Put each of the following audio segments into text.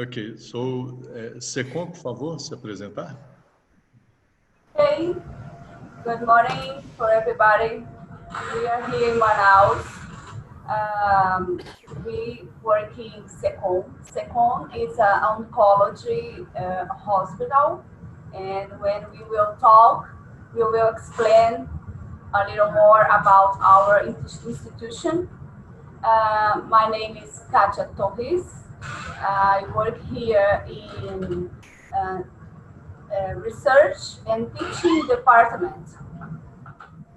Ok, so, Secom, por favor, se apresentar. Hey, good morning for everybody. We are here in Manaus. We work in Secom. Secom is an oncology hospital, and when we will talk, we will explain a little more about our institution. My name is Katia Torres. I work here in research and teaching department.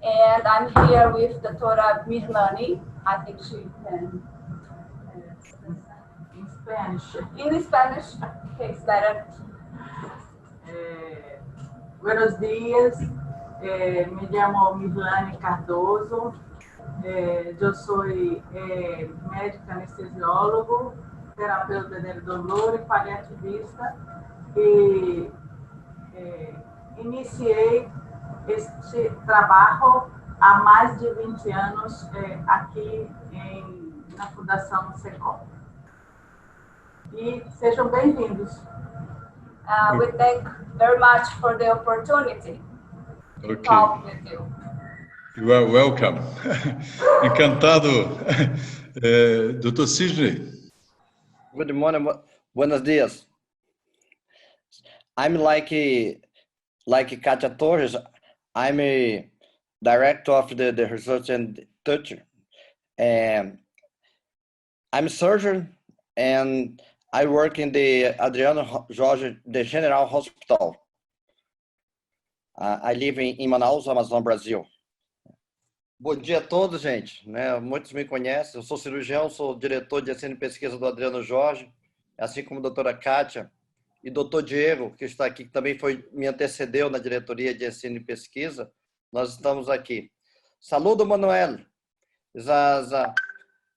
And I'm here with Dra. Mirlani. I think she can. In Spanish. In Spanish, okay, it's better. Buenos días, me llamo Mirlani Cardoso, yo soy médico anestesiólogo, terapeuta del dolor y paliativista y iniciei este trabalho há mais de 20 anos aqui na Fundação Secom. E sejam bem-vindos. We thank very much for the opportunity to talk with you. You are welcome. Encantado. Dr. Sidney. Good morning. Buenos dias. I'm like Katia Torres. I'm a director of the research and teacher. I'm a surgeon and I work in the Adriano Jorge the General Hospital. I live in Manaus, Amazon, Brasil. Bom dia a todos, gente. Muitos me conhecem. Eu sou cirurgião, sou diretor de ensino e pesquisa do Adriano Jorge, assim como a doutora Kátia e doutor Diego, que está aqui, que também me antecedeu na diretoria de ensino e pesquisa. Nós estamos aqui. Saludo, Manuel.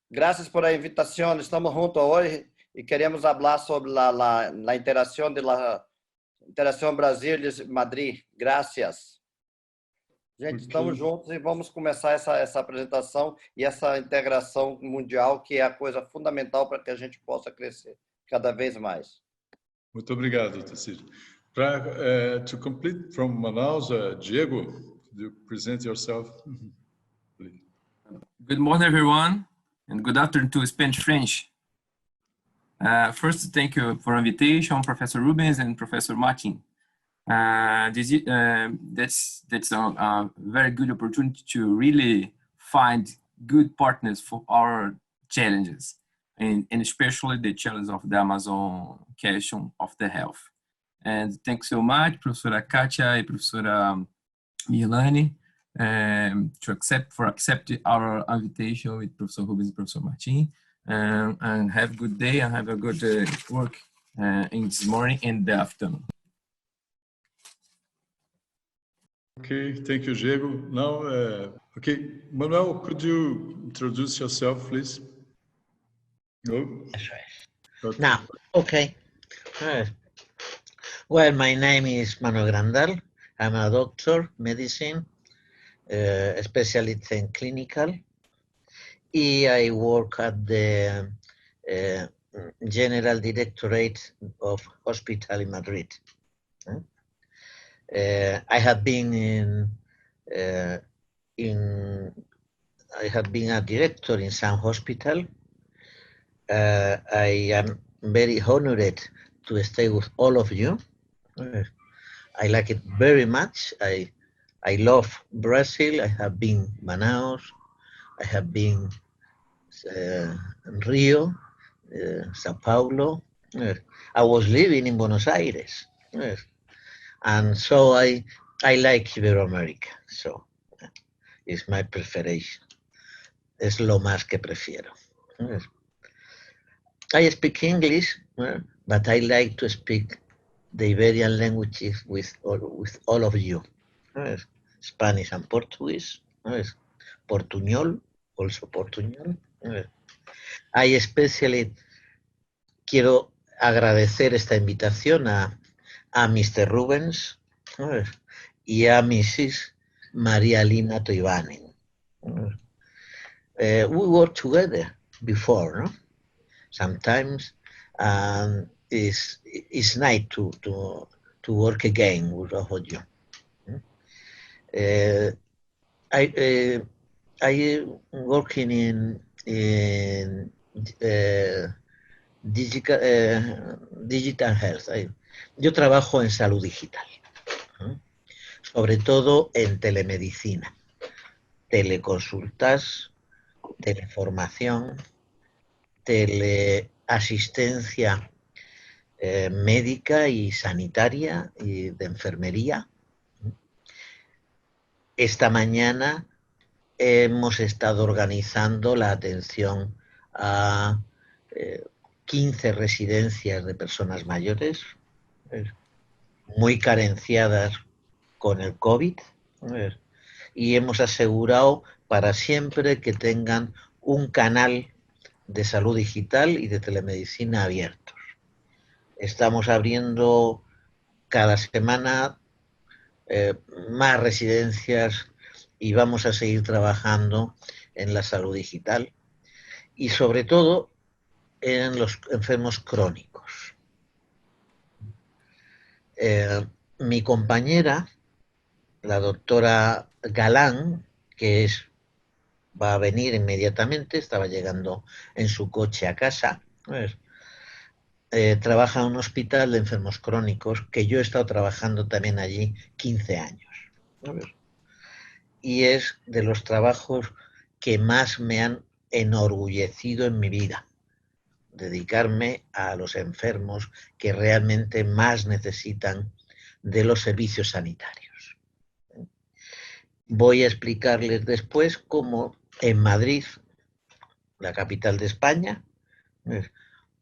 Gracias por la invitación. Estamos juntos hoy y queremos falar sobre la interação Brasil-Madrid. Gracias. Gente, estamos juntos e vamos começar essa apresentação e essa integração mundial, que é a coisa fundamental para que a gente possa crescer cada vez mais. Muito obrigado, Dr. Sidney. To complete from Manaus, Diego, could you present yourself, please? Good morning, everyone, and good afternoon to Spanish-French. First, thank you for invitation, Professor Rubens and Professor Martin. That's a very good opportunity to really find good partners for our challenges, and especially the challenge of the Amazon question of the health. And thanks so much, Professora Katia and Professora Mirlani, for accepting our invitation with Professor Rubens and Professor Martin. And have a good day and have a good work in this morning and the afternoon. Okay, thank you, Diego. Now, okay, Manuel, could you introduce yourself, please? No? Okay. Now, okay. Well, my name is Manuel Grandal. I'm a doctor, medicine, specialist in clinical. I work at the General Directorate of Hospital in Madrid. I have been a director in some hospital. I am very honored to stay with all of you. I like it very much. I love Brazil. I have been Manaus. I have been Rio, Sao Paulo. I was living in Buenos Aires. And so I like Iberoamérica. So it's my preference. Es lo más que prefiero. I speak English, but I like to speak the Iberian languages with all of you. Spanish and Portuguese. Portuñol, also Portuñol. I especially quiero agradecer esta invitación a Mr. Rubens y a Mrs. Maria Lina Toivanen. We worked together before, no? Sometimes it's nice to work again with all of you. I working in digital health. Yo trabajo en salud digital, sobre todo en telemedicina, teleconsultas, teleformación, teleasistencia médica y sanitaria y de enfermería. Esta mañana hemos estado organizando la atención a 15 residencias de personas mayores, muy carenciadas con el COVID, y hemos asegurado para siempre que tengan un canal de salud digital y de telemedicina abiertos. Estamos abriendo cada semana más residencias y vamos a seguir trabajando en la salud digital y sobre todo en los enfermos crónicos. Mi compañera, la doctora Galán, que va a venir inmediatamente, estaba llegando en su coche a casa, trabaja en un hospital de enfermos crónicos que yo he estado trabajando también allí 15 años. Y es de los trabajos que más me han enorgullecido en mi vida, dedicarme a los enfermos que realmente más necesitan de los servicios sanitarios. Voy a explicarles después cómo en Madrid, la capital de España,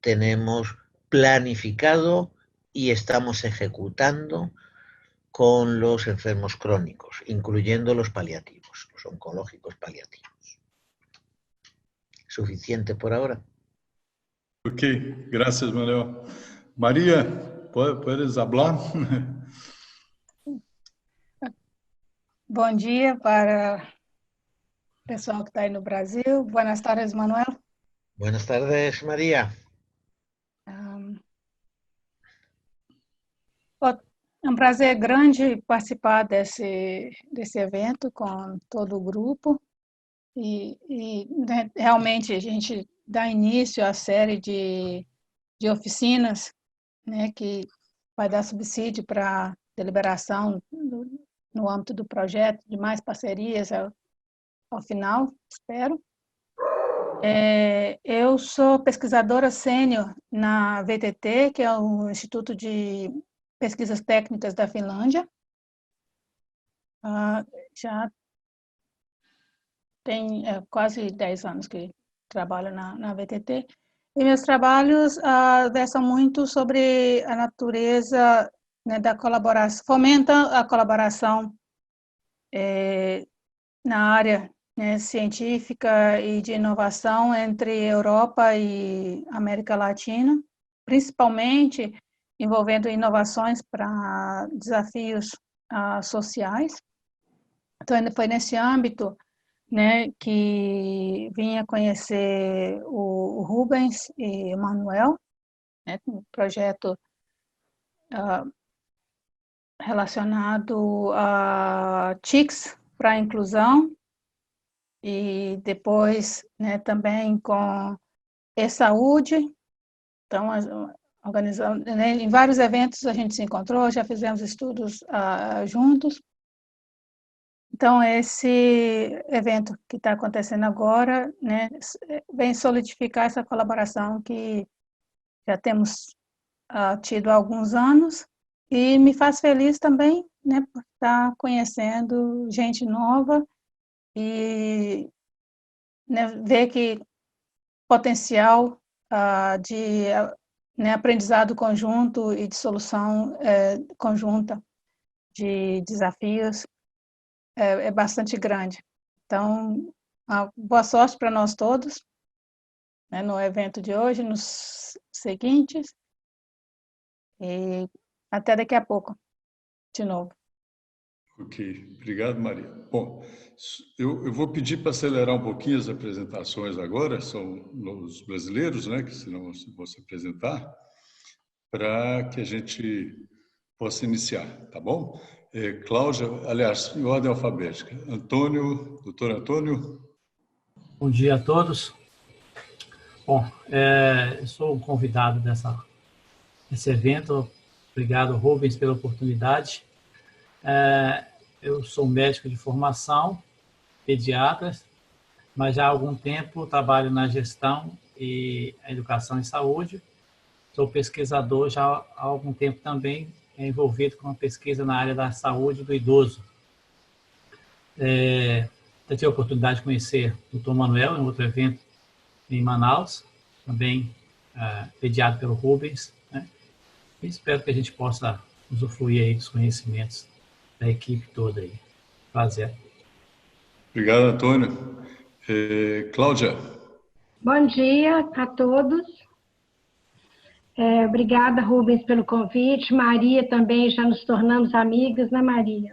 tenemos planificado y estamos ejecutando con los enfermos crónicos, incluyendo los paliativos, los oncológicos paliativos. ¿Suficiente por ahora? Ok, gracias, Manuel. Maria, puedes hablar? Bom dia para o pessoal que está aí no Brasil. Buenas tardes, Manuel. Buenas tardes, María. É um prazer grande participar desse evento com todo o grupo né, realmente a gente dá início à série de oficinas, né, que vai dar subsídio para deliberação no âmbito do projeto, de mais parcerias ao final, espero. Eu sou pesquisadora sênior na VTT, que é o Instituto de Pesquisas Técnicas da Finlândia. Já tem quase 10 anos que trabalho na VTT. E meus trabalhos versam muito sobre a natureza, né, da colaboração, fomentam a colaboração na área, né, científica e de inovação entre Europa e América Latina, principalmente envolvendo inovações para desafios sociais. Então, foi nesse âmbito, né, que vinha conhecer o Rubens e o Manuel, né, um projeto relacionado a TICs para a inclusão, e depois, né, também com e-saúde. Então, organizando, né, em vários eventos a gente se encontrou, já fizemos estudos juntos. Então, esse evento que está acontecendo agora, né, vem solidificar essa colaboração que já temos tido há alguns anos, e me faz feliz também, né, por estar conhecendo gente nova e, né, ver que potencial de, né, aprendizado conjunto e de solução conjunta de desafios é bastante grande. Então, boa sorte para nós todos, né, no evento de hoje, nos seguintes, e até daqui a pouco, de novo. Ok, obrigado, Maria. Bom, eu vou pedir para acelerar um pouquinho as apresentações agora, são os brasileiros, né, que senão vão se apresentar. para que a gente possa iniciar, tá bom? Cláudia, aliás, em ordem alfabética. Antônio, doutor Antônio. Bom dia a todos. Bom, eu sou um convidado desse evento. Obrigado, Rubens, pela oportunidade. Eu sou médico de formação, pediatra, mas já há algum tempo trabalho na gestão e educação em saúde. Sou pesquisador já há algum tempo também, envolvido com a pesquisa na área da saúde do idoso. Eu tive a oportunidade de conhecer o Dr. Manuel em outro evento em Manaus, também mediado pelo Rubens, né? E espero que a gente possa usufruir aí dos conhecimentos da equipe toda aí. Prazer. Obrigado, Antônio. Cláudia. Bom dia a todos. Obrigada, Rubens, pelo convite. Maria também, já nos tornamos amigas, né, Maria?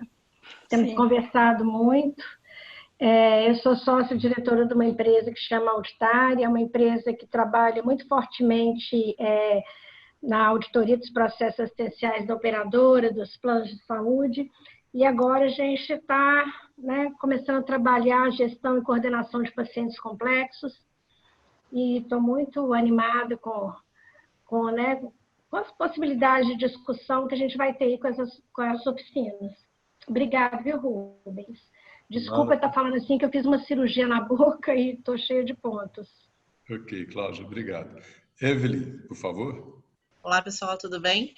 Temos conversado muito. Eu sou sócia-diretora de uma empresa que chama Auditária, é uma empresa que trabalha muito fortemente na auditoria dos processos assistenciais da operadora, dos planos de saúde, e agora a gente está, né, começando a trabalhar a gestão e coordenação de pacientes complexos, e estou muito animada com as possibilidades de discussão que a gente vai ter aí com as oficinas. Obrigada, viu, Rubens? Desculpa estar falando assim, que eu fiz uma cirurgia na boca e estou cheia de pontos. Ok, Cláudia, obrigado. Evelyn, por favor. Olá, pessoal, tudo bem?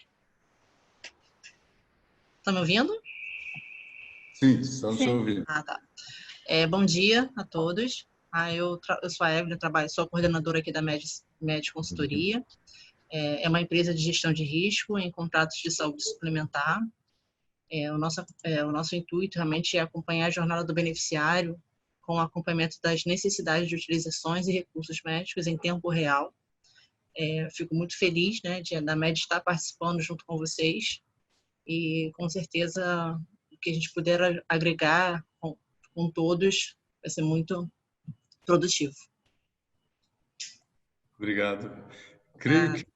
Estão me ouvindo? Sim, estamos te ouvindo. Tá. Bom dia a todos. Eu sou a Evelyn, sou a coordenadora aqui da Med Consultoria. É uma empresa de gestão de risco em contratos de saúde suplementar. O nosso intuito realmente é acompanhar a jornada do beneficiário com o acompanhamento das necessidades de utilizações e recursos médicos em tempo real. Fico muito feliz, né, da MED estar participando junto com vocês e, com certeza, o que a gente puder agregar com todos vai ser muito produtivo. Obrigado. Creio que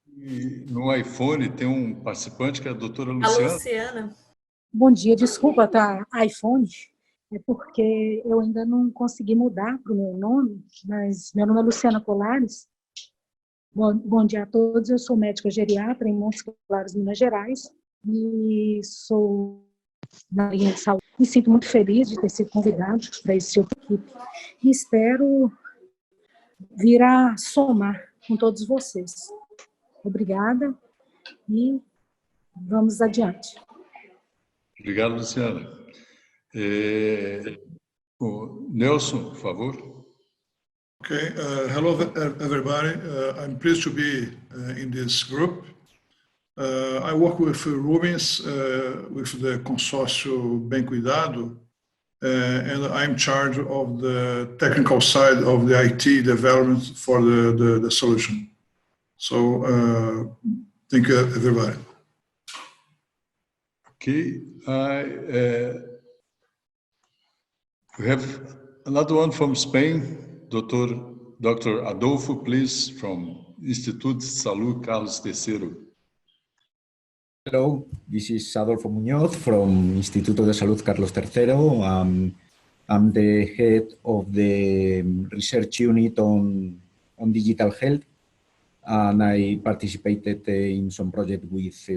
no iPhone tem um participante que é a doutora Luciana. A Luciana. Bom dia, desculpa, tá iPhone, é porque eu ainda não consegui mudar para o meu nome, mas meu nome é Luciana Colares. Bom dia a todos, eu sou médica geriatra em Montes Claros, Minas Gerais, e sou na linha de saúde. Me sinto muito feliz de ter sido convidado para esse tipo de equipe e espero vir a somar com todos vocês. Obrigada e vamos adiante. Obrigado, Luciana. Nelson, por favor. Okay, hello everybody. I'm pleased to be in this group. I work with Rubens with the Consórcio Bem Cuidado, and I'm in charge of the technical side of the IT development for the solution. So, thank you everybody. Okay, we have another one from Spain, Dr. Adolfo, please, from Instituto de Saúde Carlos III. Hello, this is Adolfo Muñoz from Instituto de Salud Carlos III. I'm the head of the research unit on digital health, and I participated in some project with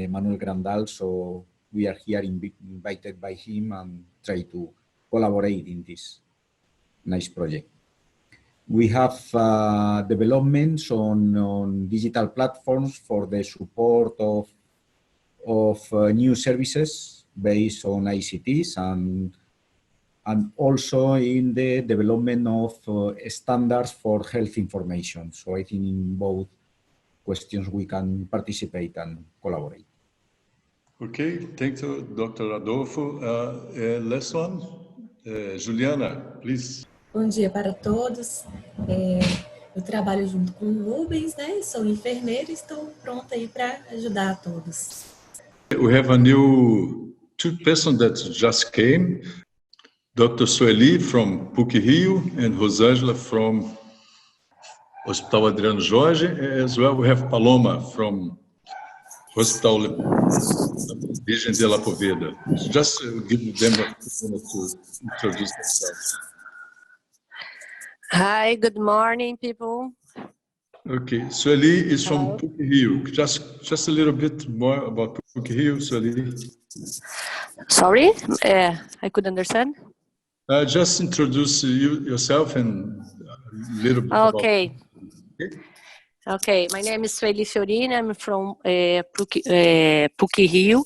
Manuel Grandal, so we are here invited by him and try to collaborate in this nice project. We have developments on digital platforms for the support of new services based on ICTs and also in the development of standards for health information. So I think in both questions we can participate and collaborate. Okay, thank you, Dr. Adolfo. Last one, Juliana, please. Bom dia para todos. Eu trabalho junto com o Rubens, né? Sou enfermeira e estou pronta aí para ajudar a todos. We have two persons that just came. Dr. Sueli from PUC-Rio and Rosângela from Hospital Adriano Jorge. As well, we have Paloma from Hospital Virgem de la Poveda. Just give them a minute to introduce themselves. Hi, good morning, people. Okay, Sueli is from PUC-Rio. Just a little bit more about PUC-Rio, Sueli. Sorry, I couldn't understand. Just introduce yourself and a little bit Okay. about... Okay. Okay, my name is Sueli Fiorini. I'm from PUC-Rio,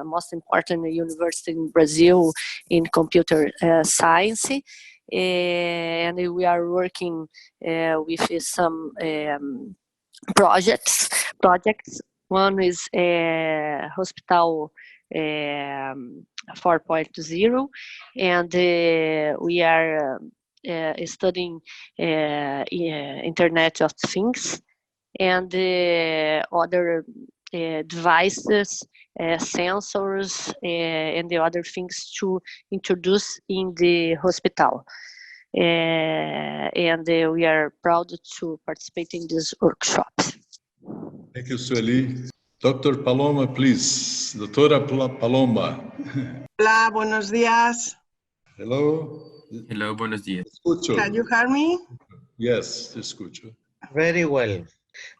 most important university in Brazil in computer science. And we are working with some projects. One is Hospital 4.0, and we are studying Internet of Things and other devices, sensors, and the other things to introduce in the hospital. And we are proud to participate in this workshop. Thank you, Sueli. Dr. Paloma, please. Doctora Paloma. Hola, buenos días. Hello. Hello, buenos días. Escucho. Can you hear me? Yes, te escucho. Very well.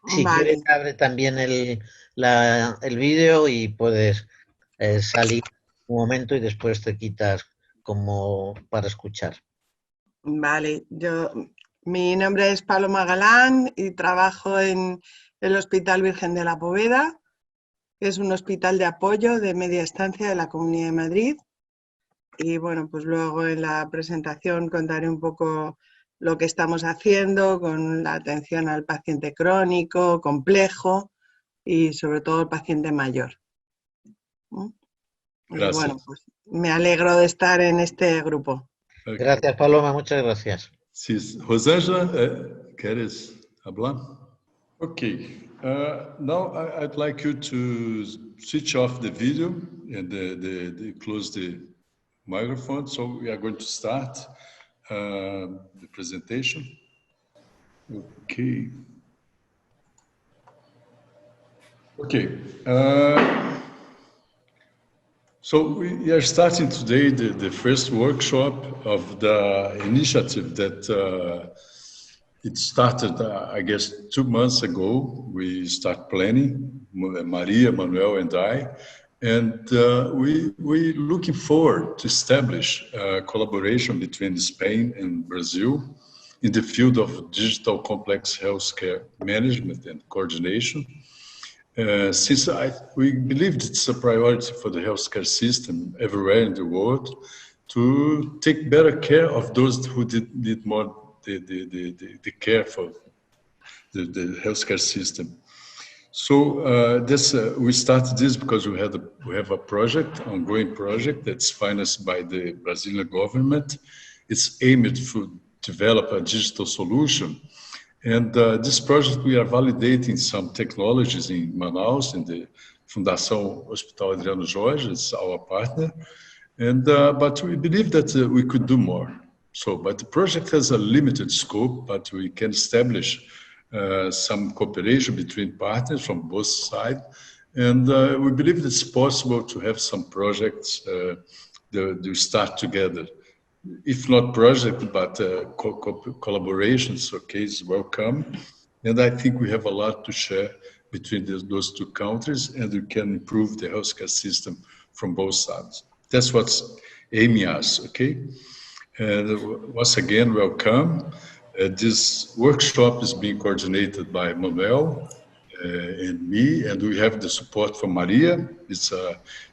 Si Vale. quieres, abre también el vídeo y puedes salir un momento y después te quitas como para escuchar. Vale, mi nombre es Paloma Galán y trabajo en el Hospital Virgen de la Poveda, que es un hospital de apoyo de media estancia de la Comunidad de Madrid. Y bueno, pues luego en la presentación contaré un poco lo que estamos haciendo con la atención al paciente crónico, complejo y sobre todo el paciente mayor. Gracias. Y bueno, pues me alegro de estar en este grupo. Okay. Gracias, Paloma, muchas gracias. Sí. Rosângela, ¿quieres hablar? Okay. Now I'd like you to switch off the video and close the microphone. So we are going to start the presentation. Okay. Okay. So we are starting today the first workshop of the initiative that it started, I guess, 2 months ago. We start planning, Maria, Manuel, and I, and we're looking forward to establish a collaboration between Spain and Brazil in the field of digital complex healthcare management and coordination. Since we believed it's a priority for the healthcare system everywhere in the world to take better care of those who need more the care for the healthcare system. So we started this because we have a project, ongoing project that's financed by the Brazilian government. It's aimed to develop a digital solution. And this project, we are validating some technologies in Manaus, in the Fundação Hospital Adriano Jorge, it's our partner. And but we believe that we could do more. But the project has a limited scope, but we can establish some cooperation between partners from both sides. And we believe it's possible to have some projects that start together. If not project, but collaborations, okay, is welcome. And I think we have a lot to share between those two countries, and we can improve the healthcare system from both sides. That's what's aiming us, okay? And once again, welcome. This workshop is being coordinated by Manuel and me, and we have the support from Maria.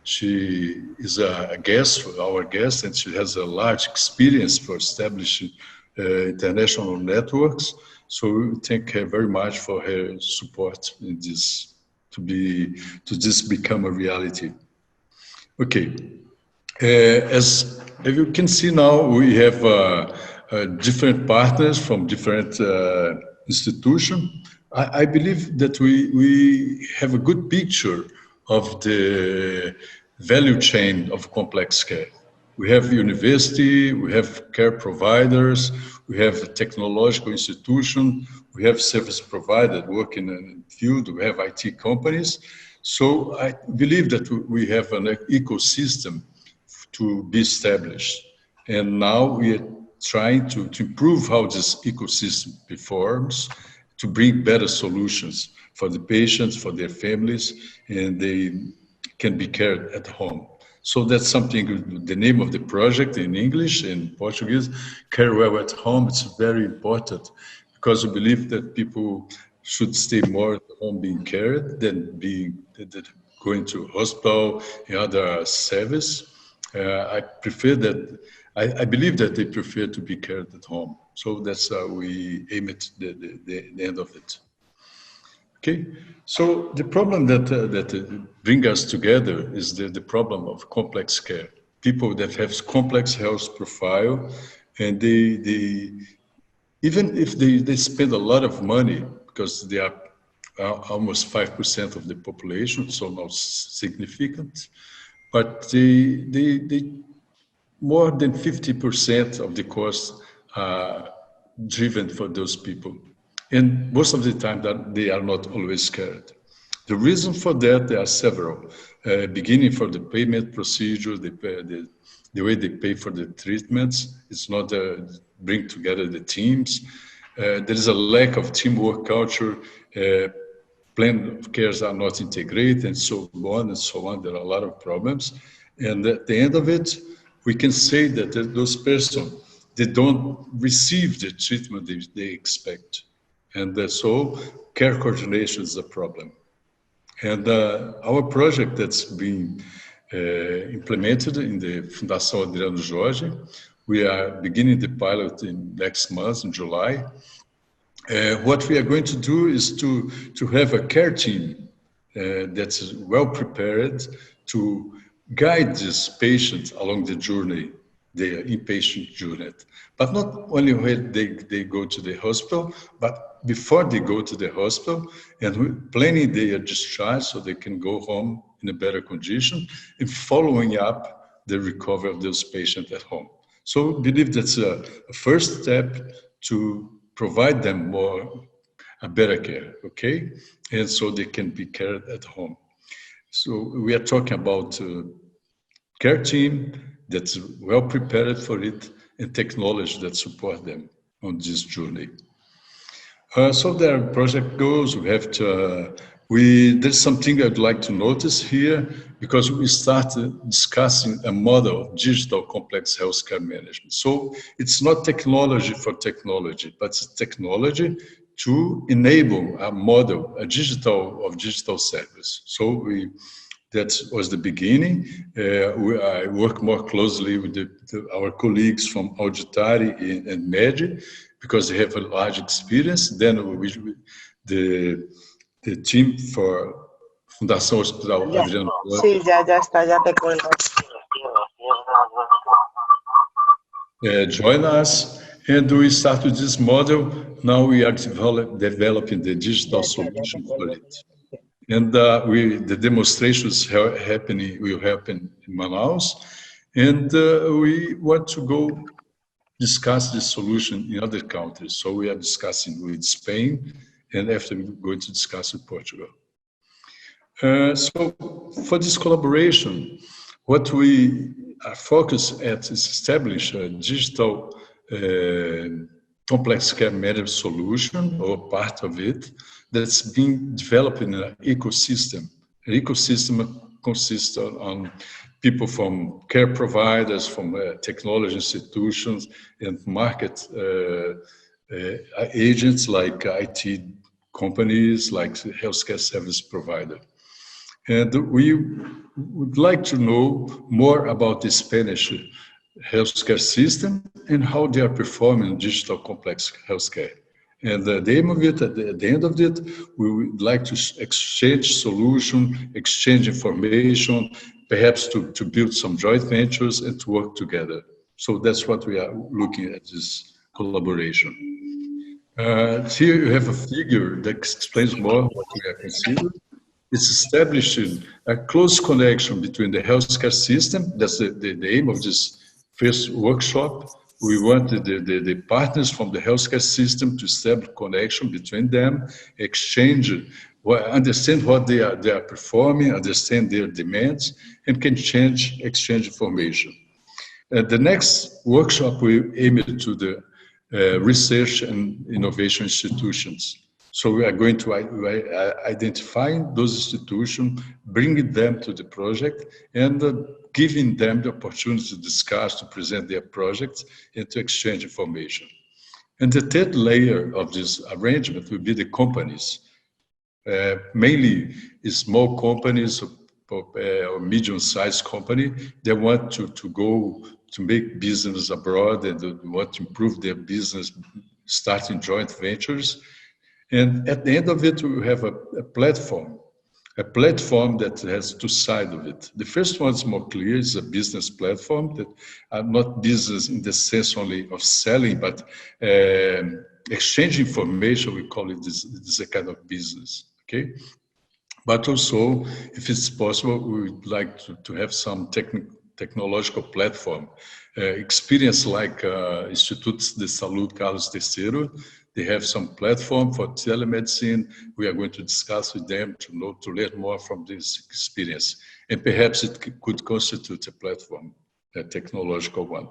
She is a guest, our guest, and she has a large experience for establishing international networks. So we thank her very much for her support in this, to this become a reality. Okay. As you can see now, we have different partners from different institutions. I believe that we have a good picture of the value chain of complex care. We have university, we have care providers, we have technological institution, we have service providers working in the field, we have IT companies. So I believe that we have an ecosystem to be established. And now we are trying to improve how this ecosystem performs, to bring better solutions for the patients, for their families, and they can be cared at home. So that's something, the name of the project in English and Portuguese, CareWell at home. It's very important because we believe that people should stay more at home being cared than going to hospital and other service. I prefer that, I believe that they prefer to be cared at home. So that's how we aim at the end of it. Okay, so the problem that bring us together is the problem of complex care. People that have complex health profile, and they even if they spend a lot of money because they are almost 5% of the population, so not significant, but they more than 50% of the costs are driven for those people. And most of the time that they are not always cared. The reason for that, there are several, beginning for the payment procedure, the way they pay for the treatments. It's not bring together the teams. There is a lack of teamwork culture. Plan of cares are not integrated and so on and so on. There are a lot of problems. And at the end of it, we can say that those persons, they don't receive the treatment they expect. And so care coordination is a problem. And our project that's being implemented in the Fundação Adriano Jorge, we are beginning the pilot in next month, in July. What we are going to do is to have a care team that's well prepared to guide this patient along the journey, the inpatient journey. But not only when they go to the hospital, but before they go to the hospital and planning their discharge so they can go home in a better condition and following up the recovery of those patients at home. So I believe that's a first step to provide them a better care, okay? And so they can be cared at home. So we are talking about care team that's well prepared for it and technology that support them on this journey. So there are project goals. We have to, there's something I'd like to notice here because we started discussing a model of digital complex healthcare management. So it's not technology for technology, but it's technology to enable a model, a digital service. So that was the beginning. I work more closely with our colleagues from Auditari and MEDI because they have a large experience. Then the team for Fundação Hospital Adriano Jorge. Sí, ya está, ya te cuelgo. Join us, and we start with this model. Now we are developing the digital solution for it. And the demonstrations will happen in Manaus, and we want to go discuss this solution in other countries. So we are discussing with Spain, and after we're going to discuss with Portugal. So for this collaboration, what we are focused at is establish a digital complex care management solution or part of it that's being developed in an ecosystem. An ecosystem consists on people from care providers, from technology institutions, and market agents like IT companies, like healthcare service provider. And we would like to know more about the Spanish healthcare system and how they are performing digital complex healthcare. And the aim of it, at the end of it, we would like to exchange solution, exchange information, perhaps to build some joint ventures and to work together. So that's what we are looking at, this collaboration. Here you have a figure that explains more what we are considering. It's establishing a close connection between the healthcare system, that's the aim of this first workshop, we wanted the partners from the healthcare system to establish connection between them, exchange, understand what they are performing, understand their demands, and can exchange information. The next workshop we aimed to the research and innovation institutions. So we are going to identify those institutions, bringing them to the project, and giving them the opportunity to discuss, to present their projects, and to exchange information. And the third layer of this arrangement will be the companies, mainly small companies or medium-sized company. They want to go to make business abroad and want to improve their business, starting joint ventures. And at the end of it, we have a platform that has two sides of it. The first one is more clear, is a business platform that are not business in the sense only of selling, but exchange information. We call it this a kind of business, okay? But also, if it's possible, we would like to have some technological platform. Experience like Instituto de Saúde Carlos III, they have some platform for telemedicine. We are going to discuss with them to learn more from this experience. And perhaps it could constitute a platform, a technological one.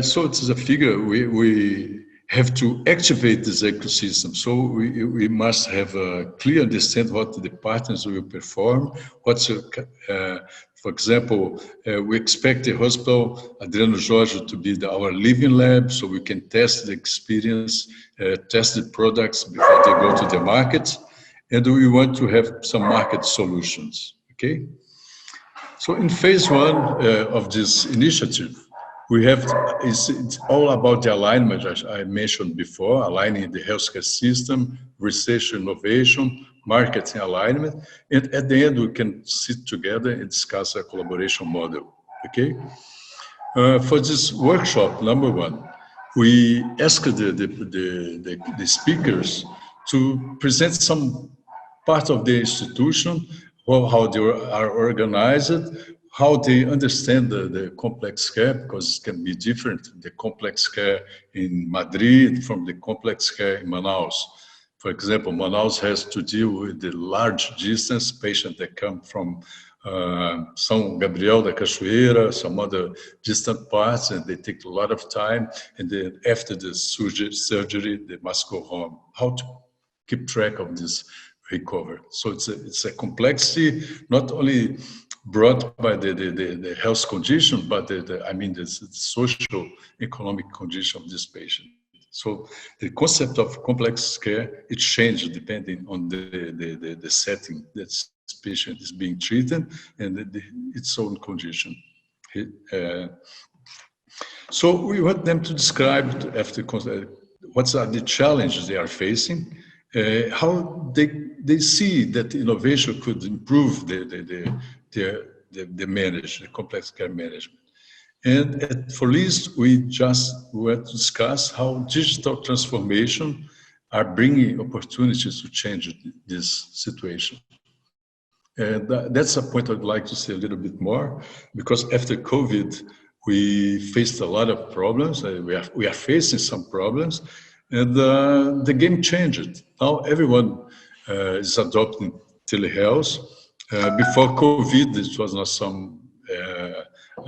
So it's a figure, we have to activate this ecosystem. So we must have a clear understanding what the partners will perform. For example, we expect the hospital, Adriano Jorge, to be our living lab, so we can test the experience, test the products before they go to the market. And we want to have some market solutions, okay? So in phase one of this initiative, it's all about the alignment, as I mentioned before, aligning the healthcare system, research, innovation, marketing alignment, and at the end we can sit together and discuss a collaboration model, okay? For this workshop, number one, we asked the speakers to present some part of the institution, how they are organized, how they understand the complex care, because it can be different, the complex care in Madrid from the complex care in Manaus. For example, Manaus has to deal with the large distance patients that come from São Gabriel da Cachoeira, some other distant parts, and they take a lot of time, and then after the surgery, they must go home. How to keep track of this recovery? So it's a complexity, not only brought by the health condition, but the social, economic condition of this patient. So the concept of complex care, it changes depending on the setting that this patient is being treated and its own condition. So we want them to describe what are the challenges they are facing, how they see that innovation could improve the complex care management. And for least, we just want to discuss how digital transformation are bringing opportunities to change this situation. And that's a point I'd like to say a little bit more, because after COVID, we faced a lot of problems. We are facing some problems, and the game changed. Now everyone is adopting telehealth. Before COVID, this was not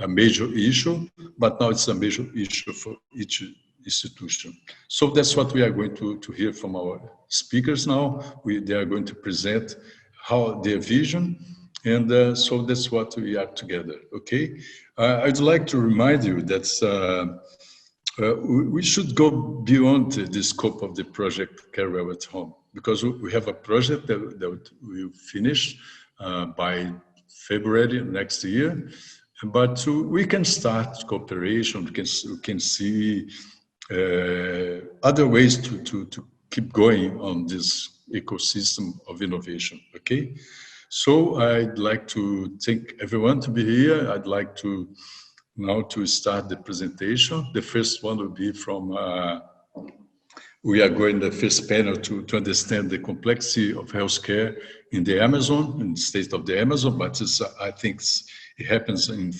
a major issue, but now it's a major issue for each institution. So that's what we are going to hear from our speakers now. They are going to present how their vision, and so that's what we are together, okay? I'd like to remind you that we should go beyond the scope of the project CareWell at Home, because we have a project that will finish by February next year, but we can start cooperation, we can see other ways to keep going on this ecosystem of innovation, okay? So I'd like to thank everyone to be here. I'd like to now to start the presentation. The first one will be from, we are going the first panel to understand the complexity of healthcare in the Amazon, in the state of the Amazon, but I think It happens in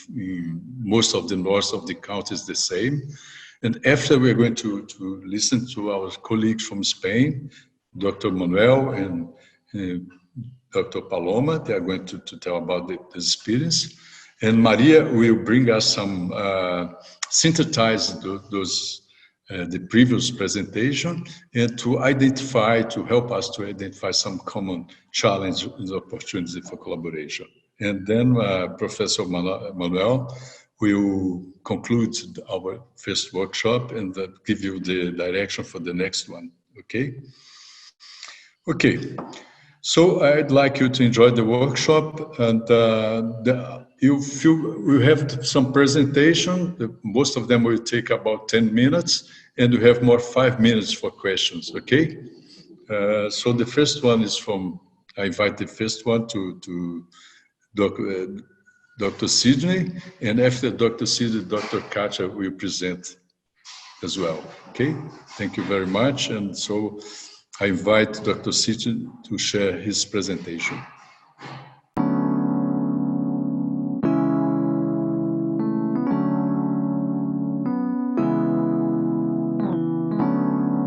most of the north of the counties the same. And after we're going to listen to our colleagues from Spain, Dr. Manuel and Dr. Paloma. They are going to tell about the experience. And Maria will bring us some, synthesize those, the previous presentation, and to help us to identify some common challenges and opportunities for collaboration. And then Professor Manuel will conclude our first workshop and give you the direction for the next one, okay? Okay, so I'd like you to enjoy the workshop, and we have some presentation. Most of them will take about 10 minutes, and we have more 5 minutes for questions, okay? So the first one is I invite the first one to Dr. Sidney, and after Dr. Sidney, Dr. Katia will present as well, okay? Thank you very much, and so I invite Dr. Sidney to share his presentation.